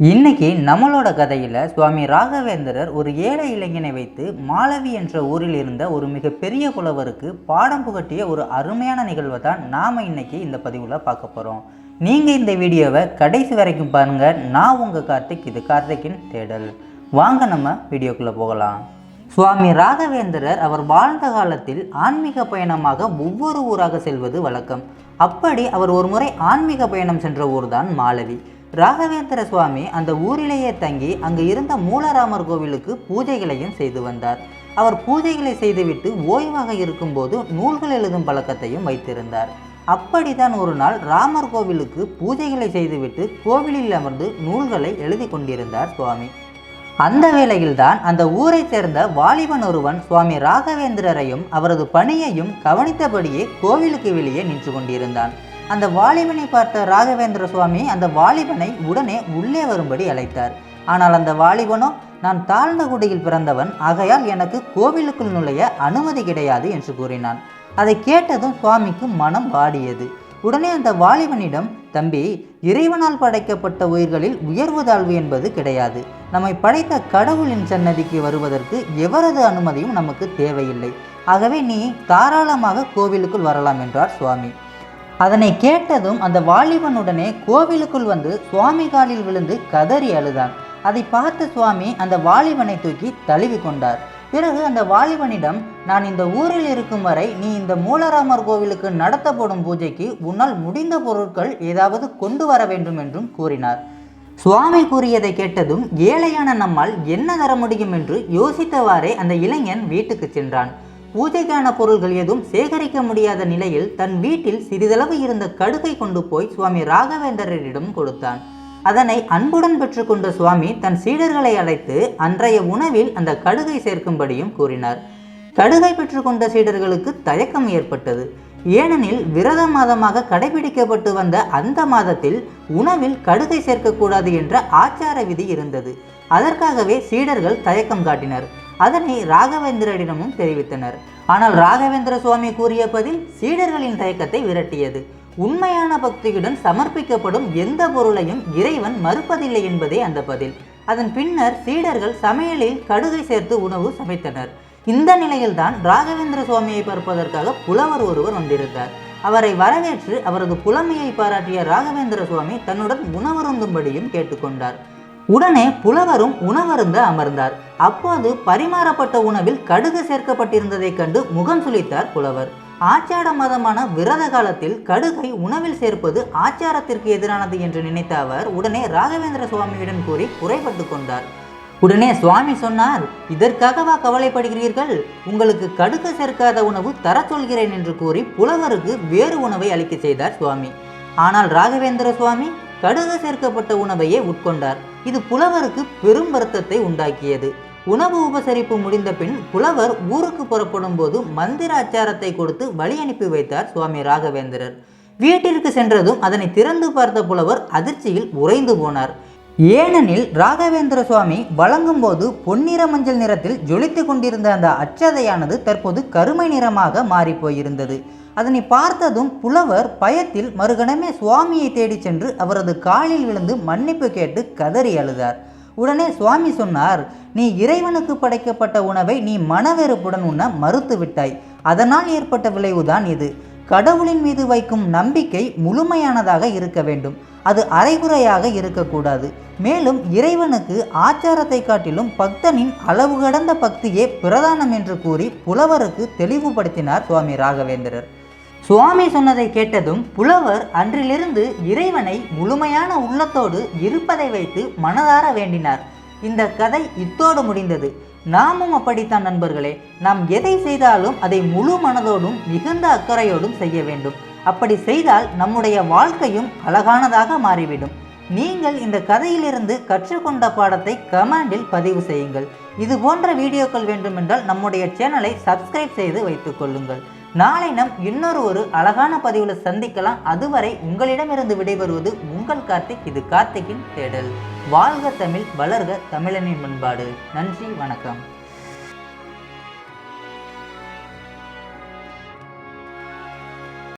இன்னைக்கு நம்மளோட கதையில் சுவாமி ராகவேந்திரர் ஒரு ஏழை இளைஞனை வைத்து மாலவி என்ற ஊரில் இருந்த ஒரு மிகப்பெரிய புலவருக்கு பாடம் புகட்டிய ஒரு அருமையான நிகழ்வை தான் நாம் இன்னைக்கு இந்த பதிவில் பார்க்க போகிறோம். நீங்கள் இந்த வீடியோவை கடைசி வரைக்கும் பாருங்கள். நான் உங்கள் கார்த்திக், இது கார்த்திக்கின் தேடல். வாங்க நம்ம வீடியோக்குள்ளே போகலாம். சுவாமி ராகவேந்திரர் அவர் வாழ்ந்த காலத்தில் ஆன்மீக பயணமாக ஒவ்வொரு ஊராக செல்வது வழக்கம். அப்படி அவர் ஒரு முறை ஆன்மீக பயணம் சென்ற ஊர்தான் மாலவி. ராகவேந்திர சுவாமி அந்த ஊரிலேயே தங்கி அங்கு இருந்த மூலராமர் கோவிலுக்கு பூஜைகளையும் செய்து வந்தார். அவர் பூஜைகளை செய்துவிட்டு ஓய்வாக இருக்கும்போது நூல்கள் எழுதும் பழக்கத்தையும் வைத்திருந்தார். அப்படித்தான் ஒரு நாள் ராமர் கோவிலுக்கு பூஜைகளை செய்துவிட்டு கோவிலில் அமர்ந்து நூல்களை எழுதி கொண்டிருந்தார் சுவாமி. அந்த வேளையில்தான் அந்த ஊரை சேர்ந்த வாலிபன் ஒருவன் சுவாமி ராகவேந்திரரையும் அவரது பணியையும் கவனித்தபடியே கோவிலுக்கு வெளியே நின்று கொண்டிருந்தான். அந்த வாலிபனை பார்த்த ராகவேந்திர சுவாமி அந்த வாலிபனை உடனே உள்ளே வரும்படி அழைத்தார். ஆனால் அந்த வாலிபனோ, நான் தாழ்ந்த குடியில் பிறந்தவன், ஆகையால் எனக்கு கோவிலுக்குள் நுழைய அனுமதி கிடையாது என்று கூறினான். அதை கேட்டதும் சுவாமிக்கு மனம் வாடியது. உடனே அந்த வாலிபனிடம், தம்பி, இறைவனால் படைக்கப்பட்ட உயிர்களில் உயர்வு தாழ்வு என்பது கிடையாது. நம்மை படைத்த கடவுளின் சன்னதிக்கு வருவதற்கு எவரது அனுமதியும் நமக்கு தேவையில்லை. ஆகவே நீ தாராளமாக கோவிலுக்குள் வரலாம் என்றார் சுவாமி. அதனை கேட்டதும் அந்த வாலிபனுடனே கோவிலுக்குள் வந்து சுவாமி காலில் விழுந்து கதறி அழுதான். அதை பார்த்த சுவாமி அந்த வாலிபனை தூக்கி தழுவி கொண்டார். பிறகு அந்த வாலிபனிடம், நான் இந்த ஊரில் இருக்கும் வரை நீ இந்த மூலராமர் கோவிலுக்கு நடத்தப்படும் பூஜைக்கு உன்னால் முடிந்த பொருட்கள் ஏதாவது கொண்டு வர வேண்டும் என்றும் கூறினார். சுவாமி கூறியதை கேட்டதும் ஏழையான நம்மால் என்ன தர முடியும் என்று யோசித்தவாறே அந்த இளைஞன் வீட்டுக்கு சென்றான். பூஜைக்கான பொருள்கள் எதுவும் சேகரிக்க முடியாத நிலையில் தன் வீட்டில் சிறிதளவு இருந்த கடுகை கொண்டு போய் சுவாமி ராகவேந்திரரிடம் கொடுத்தான். அதனை அன்புடன் பெற்றுக்கொண்ட சுவாமி தன் சீடர்களை அழைத்து அன்றைய உணவில் அந்த கடுகை சேர்க்கும்படியும் கூறினார். கடுகை பெற்றுக்கொண்ட சீடர்களுக்கு தயக்கம் ஏற்பட்டது. ஏனெனில் விரத மாதமாக கடைபிடிக்கப்பட்டு வந்த அந்த மாதத்தில் உணவில் கடுகை சேர்க்கக்கூடாது என்ற ஆச்சார விதி இருந்தது. அதற்காகவே சீடர்கள் தயக்கம் காட்டினர். அதனை ராகவேந்திரரிடமும் தெரிவித்தனர். ஆனால் ராகவேந்திர சுவாமி கூறிய பதில் சீடர்களின் தயக்கத்தை விரட்டியது. உண்மையான பக்தியுடன் சமர்ப்பிக்கப்படும் எந்த பொருளையும் இறைவன் மறுப்பதில்லை என்பதே அந்த பதில். அதன் பின்னர் சீடர்கள் சமையலில் கடுகை சேர்த்து உணவு சமைத்தனர். இந்த நிலையில்தான் ராகவேந்திர சுவாமியை பார்ப்பதற்காக புலவர் ஒருவர் வந்திருந்தார். அவரை வரவேற்று அவரது புலமையை பாராட்டிய ராகவேந்திர சுவாமி தன்னுடன் உணவருந்தும்படியும் கேட்டுக்கொண்டார். உடனே புலவரும் உணவருந்த அமர்ந்தார். அப்போது பரிமாறப்பட்ட உணவில் கடுகு சேர்க்கப்பட்டிருந்ததை கண்டு முகம் சுளித்தார் புலவர். ஆச்சார மதமான விரத காலத்தில் கடுகை உணவில் சேர்ப்பது ஆச்சாரத்திற்கு எதிரானது என்று நினைத்த அவர் உடனே ராகவேந்திர சுவாமியிடம் கூறி குறைபட்டு கொண்டார். உடனே சுவாமி சொன்னார், இதற்காகவா கவலைப்படுகிறீர்கள்? உங்களுக்கு கடுகு சேர்க்காத உணவு தர சொல்கிறேன் என்று கூறி புலவருக்கு வேறு உணவை அளிக்க செய்தார் சுவாமி. ஆனால் ராகவேந்திர சுவாமி கடுகு சேர்க்கப்பட்ட உணவையே உட்கொண்டார். இது புலவருக்கு பெரும் வருத்தத்தை உண்டாக்கியது. உணவு உபசரிப்பு முடிந்த பின் புலவர் ஊருக்கு புறப்படும் போது மந்திர அச்சாரத்தை கொடுத்து வழி அனுப்பி வைத்தார் சுவாமி ராகவேந்திரர். வீட்டிற்கு சென்றதும் அதனை திறந்து பார்த்த புலவர் அதிர்ச்சியில் உறைந்து போனார். ஏனெனில் ராகவேந்திர சுவாமி வழங்கும் போது பொன்னிற மஞ்சள் நிறத்தில் ஜொலித்து கொண்டிருந்த அந்த அச்சதையானது தற்போது கருமை நிறமாக மாறி போயிருந்தது. அதனை பார்த்ததும் புலவர் பயத்தில் மறுகணமே சுவாமியை தேடி சென்று அவரது காலில் விழுந்து மன்னிப்பு கேட்டு கதறி அழுதார். உடனே சுவாமி சொன்னார், நீ இறைவனுக்கு படைக்கப்பட்ட உணவை நீ மனவெறுப்புடன் உண்ண மறுத்து விட்டாய். அதனால் ஏற்பட்ட விளைவுதான் இது. கடவுளின் மீது வைக்கும் நம்பிக்கை முழுமையானதாக இருக்க வேண்டும். அது அரைகுறையாக இருக்கக்கூடாது. மேலும் இறைவனுக்கு ஆச்சாரத்தை காட்டிலும் பக்தனின் அளவு கடந்த பக்தியே பிரதானம் என்று கூறி புலவருக்கு தெளிவுபடுத்தினார் சுவாமி ராகவேந்திரர். சுவாமி சொன்னதை கேட்டதும் புலவர் அன்றிலிருந்து இறைவனை முழுமையான உள்ளத்தோடு இருப்பதை வைத்து மனதார வேண்டினார். இந்த கதை இத்தோடு முடிந்தது. நாமும் அப்படித்தான் நண்பர்களே. நாம் எதை செய்தாலும் அதை முழு மனதோடும் மிகுந்த அக்கறையோடும் செய்ய வேண்டும். அப்படி செய்தால் நம்முடைய வாழ்க்கையும் அழகானதாக மாறிவிடும். நீங்கள் இந்த கதையிலிருந்து கற்றுக்கொண்ட பாடத்தை கமெண்டில் பதிவு செய்யுங்கள். இது போன்ற வீடியோக்கள் வேண்டுமென்றால் நம்முடைய சேனலை சப்ஸ்கிரைப் செய்து வைத்துக் கொள்ளுங்கள். நாளை நாம் இன்னொரு அழகான பதிவில் சந்திக்கலாம். அதுவரை உங்களிடமிருந்து விடைபெறுவது உங்கள் கார்த்திக், இது கார்த்திக்கின் தேடல். வாழ்க தமிழ், வளர்க தமிழனின் பண்பாடு. நன்றி, வணக்கம்.